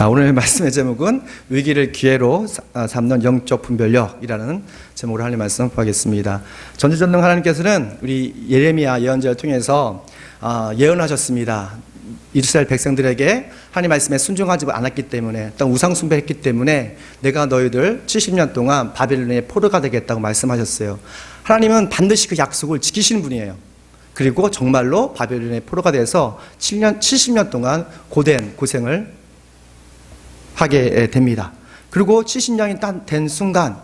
오늘 말씀의 제목은 위기를 기회로 삼는 영적 분별력이라는 제목으로 하나님 말씀 보겠습니다. 전지전능 하나님께서는 우리 예레미야 예언자를 통해서 예언하셨습니다. 이스라엘 백성들에게 하나님 말씀에 순종하지 않았기 때문에, 또 우상 숭배했기 때문에 내가 너희들 70년 동안 바벨론의 포로가 되겠다고 말씀하셨어요. 하나님은 반드시 그 약속을 지키시는 분이에요. 그리고 정말로 바벨론의 포로가 돼서 70년 동안 고생을 하게 됩니다. 그리고 70년이 딱 된 순간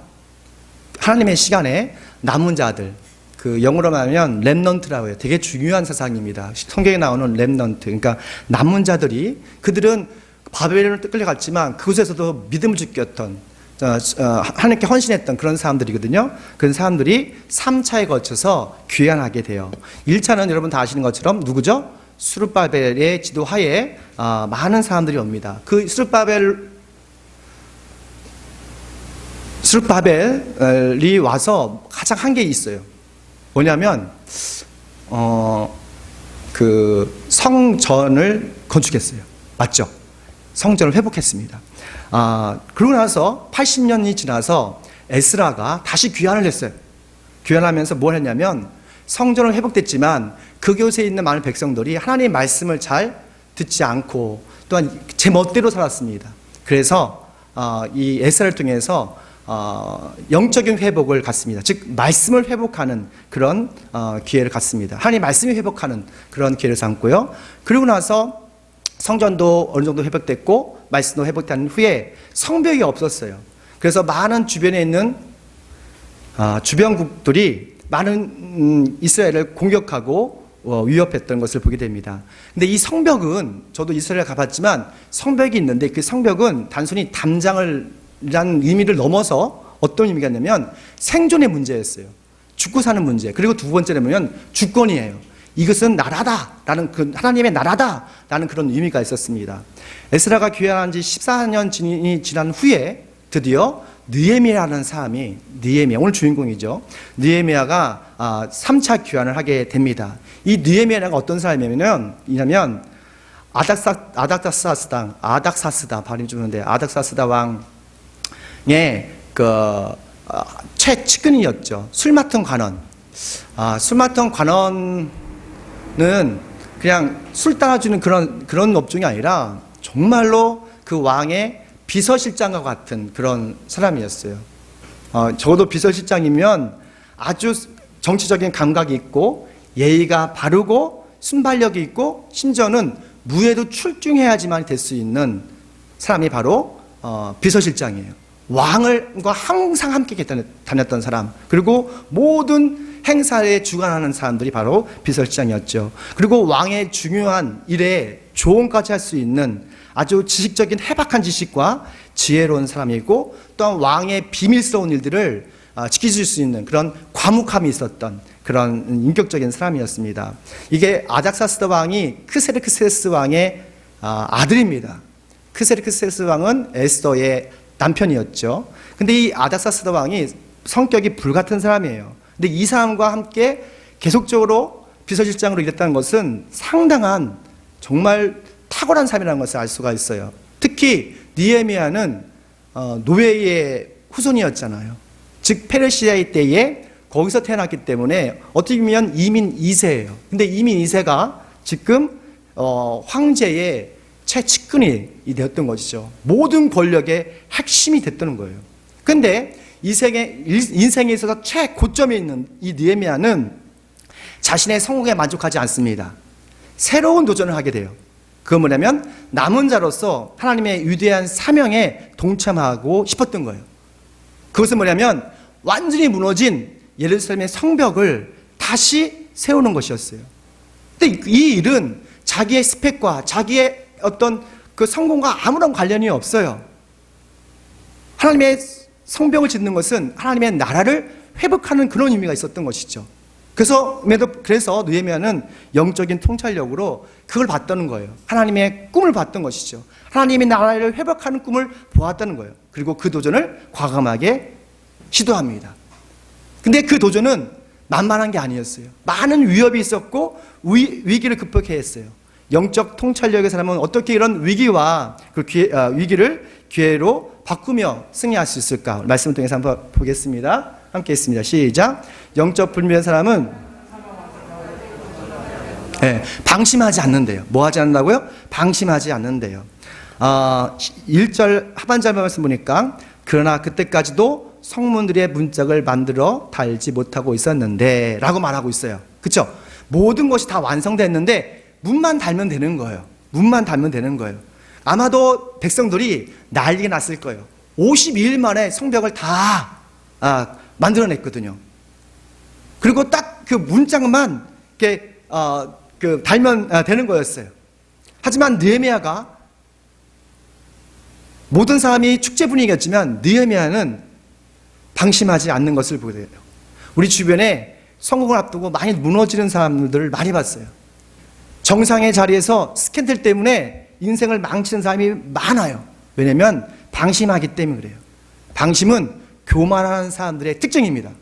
하나님의 시간에 남은 자들, 그 영어로 말하면 렘넌트라고 해요. 되게 중요한 사상입니다. 성경에 나오는 렘넌트, 그러니까 남은 자들이, 그들은 바벨론을 끌려갔지만 그곳에서도 믿음을 지켰던, 하나님께 헌신했던 그런 사람들이거든요. 그런 사람들이 3차에 거쳐서 귀환하게 돼요. 1차는 여러분 다 아시는 것처럼 누구죠? 스룹바벨의 지도하에 많은 사람들이 옵니다. 그 스룹바벨이 와서 가장 한 게 있어요. 뭐냐면 그 성전을 건축했어요. 맞죠? 성전을 회복했습니다. 그러고 나서 80년이 지나서 에스라가 다시 귀환을 했어요. 귀환하면서 뭘 했냐면, 성전은 회복됐지만 그곳에 있는 많은 백성들이 하나님의 말씀을 잘 듣지 않고 또한 제 멋대로 살았습니다. 그래서 이 에스라를 통해서 영적인 회복을 갖습니다. 즉 말씀을 회복하는 그런 기회를 갖습니다. 하나님 말씀이 회복하는 그런 기회를 삼고요. 그리고 나서 성전도 어느 정도 회복됐고 말씀도 회복된 후에 성벽이 없었어요. 그래서 많은 주변에 있는 주변국들이 많은 이스라엘을 공격하고 위협했던 것을 보게 됩니다. 근데 이 성벽은, 저도 이스라엘 가봤지만 성벽이 있는데 그 성벽은 단순히 담장을 라는 의미를 넘어서 어떤 의미가 있냐면 생존의 문제였어요. 죽고 사는 문제. 그리고 두 번째는 주권이에요. 이것은 나라다라는, 그 하나님의 나라다라는 그런 의미가 있었습니다. 에스라가 귀환한 지 14년이 지난 후에 드디어 느헤미야라는 사람이, 느헤미야, 오늘 주인공이죠. 느헤미야가 3차 귀환을 하게 됩니다. 이 느헤미야가 어떤 사람이냐면 아닥사스다 발음이 좋은데, 아닥사스다 왕의 최측근이었죠. 술 맡은 관원. 술 맡은 관원은 그냥 술 따라주는 그런 업종이 아니라 정말로 그 왕의 비서실장과 같은 그런 사람이었어요. 적어도 비서실장이면 아주 정치적인 감각이 있고 예의가 바르고 순발력이 있고 심지어는 무예도 출중해야지만 될 수 있는 사람이 바로 비서실장이에요. 왕과 항상 함께 다녔던 사람, 그리고 모든 행사에 주관하는 사람들이 바로 비서실장이었죠. 그리고 왕의 중요한 일에 조언까지 할 수 있는 아주 지식적인 해박한 지식과 지혜로운 사람이고, 또한 왕의 비밀스러운 일들을 지켜줄 수 있는 그런 과묵함이 있었던 그런 인격적인 사람이었습니다. 이게 아닥사스다 왕이 크세르크세스 왕의 아들입니다. 크세르크세스 왕은 에스더의 남편이었죠. 근데 이 아닥사스다 왕이 성격이 불같은 사람이에요. 근데 이 사람과 함께 계속적으로 비서실장으로 일했다는 것은 상당한, 정말 탁월한 사람이라는 것을 알 수가 있어요. 특히 느헤미야는 노예의 후손이었잖아요. 즉 페르시아 때에 거기서 태어났기 때문에 어떻게 보면 이민 2세예요. 근데 이민 2세가 지금 황제의 최측근이 되었던 것이죠. 모든 권력의 핵심이 됐다는 거예요. 근데 인생에 있어서 최고점에 있는 이 느헤미야는 자신의 성공에 만족하지 않습니다. 새로운 도전을 하게 돼요. 그건 뭐냐면 남은 자로서 하나님의 위대한 사명에 동참하고 싶었던 거예요. 그것은 뭐냐면 완전히 무너진 예루살렘의 성벽을 다시 세우는 것이었어요. 근데 이 일은 자기의 스펙과 자기의 어떤 그 성공과 아무런 관련이 없어요. 하나님의 성벽을 짓는 것은 하나님의 나라를 회복하는 그런 의미가 있었던 것이죠. 그래서 느헤미야는 영적인 통찰력으로 그걸 봤다는 거예요. 하나님의 꿈을 봤던 것이죠. 하나님의 나라를 회복하는 꿈을 보았다는 거예요. 그리고 그 도전을 과감하게 시도합니다. 근데 그 도전은 만만한 게 아니었어요. 많은 위협이 있었고 위기를 극복해야 했어요. 영적 통찰력의 사람은 어떻게 이런 위기와 그 위기를 기회로 바꾸며 승리할 수 있을까? 말씀을 통해서 한번 보겠습니다. 함께 있습니다. 시작. 영적 불미의 사람은 방심하지 않는데요. 뭐 하지 않는다고요? 방심하지 않는데요. 1절 하반절 말씀 보니까 그러나 그때까지도 성문들의 문짝을 만들어 달지 못하고 있었는데 라고 말하고 있어요. 그렇죠? 모든 것이 다 완성됐는데 문만 달면 되는 거예요. 문만 달면 되는 거예요. 아마도 백성들이 난리가 났을 거예요. 52일 만에 성벽을 다 만들어냈거든요. 그리고 딱 그 문짝만 이렇게 달면 되는 거였어요. 하지만 느헤미야가 모든 사람이 축제 분위기였지만 느헤미야는 방심하지 않는 것을 보게 돼요. 우리 주변에 성공을 앞두고 많이 무너지는 사람들을 많이 봤어요. 정상의 자리에서 스캔들 때문에 인생을 망치는 사람이 많아요. 왜냐하면 방심하기 때문에 그래요. 방심은 교만하는 사람들의 특징입니다.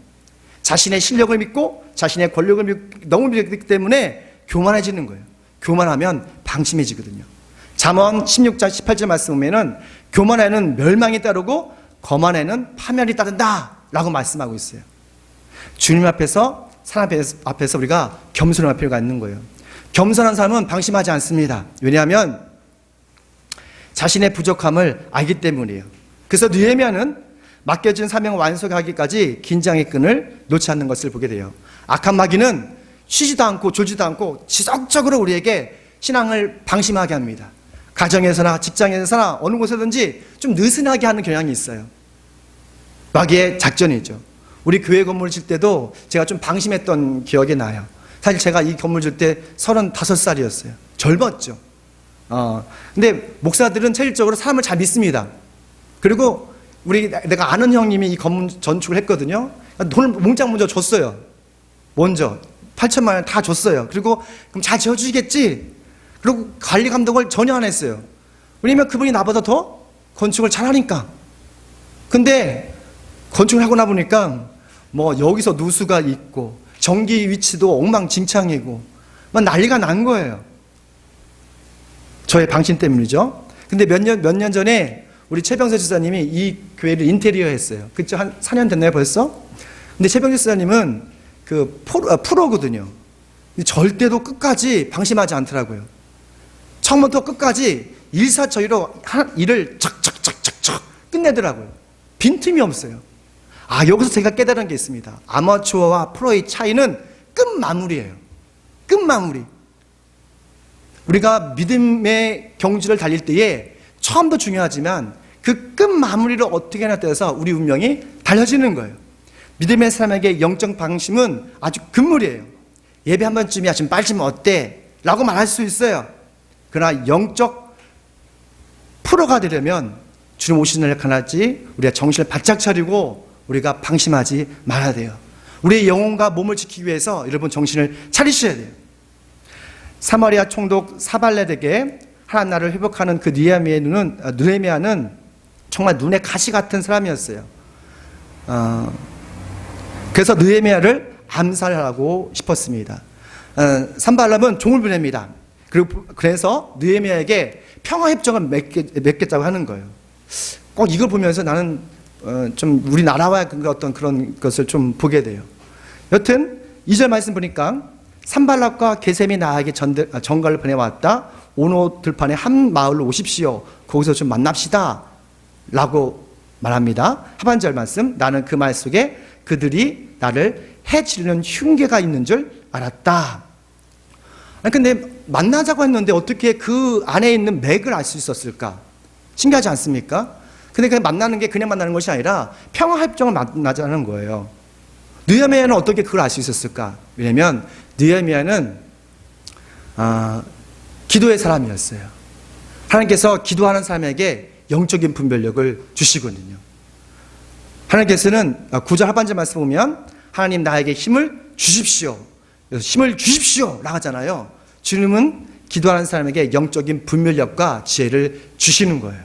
자신의 실력을 믿고 자신의 권력을 믿고 너무 믿기 때문에 교만해지는 거예요. 교만하면 방심해지거든요. 잠언 16장 18절 말씀 보면은 교만에는 멸망이 따르고 거만에는 파멸이 따른다 라고 말씀하고 있어요. 주님 앞에서 사람 앞에서 우리가 겸손할 필요가 있는 거예요. 겸손한 사람은 방심하지 않습니다. 왜냐하면 자신의 부족함을 알기 때문이에요. 그래서 느헤미야는 맡겨진 사명을 완수하기까지 긴장의 끈을 놓지 않는 것을 보게 돼요. 악한 마귀는 쉬지도 않고 졸지도 않고 지속적으로 우리에게 신앙을 방심하게 합니다. 가정에서나 직장에서나 어느 곳에든지 좀 느슨하게 하는 경향이 있어요. 마귀의 작전이죠. 우리 교회 건물을 질 때도 제가 좀 방심했던 기억이 나요. 사실 제가 이 건물 질 때 35살이었어요. 젊었죠. 근데 목사들은 체질적으로 사람을 잘 믿습니다. 그리고 내가 아는 형님이 이 건물 전축을 했거든요. 돈을 몽땅 먼저 줬어요. 먼저 8천만 원 다 줬어요. 그리고 그럼 잘 지어주시겠지? 그리고 관리 감독을 전혀 안 했어요. 왜냐면 그분이 나보다 더 건축을 잘하니까. 근데 건축을 하고 나보니까 뭐 여기서 누수가 있고 전기 위치도 엉망진창이고 막 난리가 난 거예요. 저의 방심 때문이죠. 근데 몇 년 전에 우리 최병세 지사님이 이 교회를 인테리어 했어요. 그쵸? 한 4년 됐나요 벌써? 근데 최병세 지사님은 그 프로거든요. 절대로 끝까지 방심하지 않더라고요. 처음부터 끝까지 일사천리로 일을 척척척척척 끝내더라고요. 빈틈이 없어요. 여기서 제가 깨달은 게 있습니다. 아마추어와 프로의 차이는 끝마무리예요. 끝마무리. 우리가 믿음의 경주를 달릴 때에 처음도 중요하지만 그 끝마무리를 어떻게 하냐에 따라서 우리 운명이 달라지는 거예요. 믿음의 사람에게 영적 방심은 아주 금물이에요. 예배 한 번쯤이야 좀 빠지면 어때? 라고 말할 수 있어요. 그러나 영적 프로가 되려면 주님 오시는 날 가나지 우리가 정신을 바짝 차리고 우리가 방심하지 말아야 돼요. 우리의 영혼과 몸을 지키기 위해서 여러분 정신을 차리셔야 돼요. 사마리아 총독 사발렛에게 하나님 나라를 회복하는 그 느헤미야는 정말 눈에 가시 같은 사람이었어요. 그래서 느헤미야를 암살하고 싶었습니다. 산발람은 종을 보냅니다. 그래서 느헤미야에게 평화협정을 맺겠다고 하는 거예요. 꼭 이걸 보면서 나는 좀 우리나라와 어떤 그런 것을 좀 보게 돼요. 여튼 2절 말씀 보니까 산발락과 게셈이 나에게 전갈을 보내왔다. 오노 들판의 한 마을로 오십시오. 거기서 좀 만납시다 라고 말합니다. 하반절 말씀, 나는 그 말 속에 그들이 나를 해치려는 흉계가 있는 줄 알았다. 근데 만나자고 했는데 어떻게 그 안에 있는 맥을 알 수 있었을까? 신기하지 않습니까? 근데 그냥 만나는 게 그냥 만나는 것이 아니라 평화협정을 만나자는 거예요. 느헤미야는 어떻게 그걸 알 수 있었을까? 왜냐면 느헤미야는 기도의 사람이었어요. 하나님께서 기도하는 사람에게 영적인 분별력을 주시거든요. 하나님께서는 9절 하반절 말씀 보면 하나님 나에게 힘을 주십시오. 힘을 주십시오 라고 하잖아요. 주님은 기도하는 사람에게 영적인 분별력과 지혜를 주시는 거예요.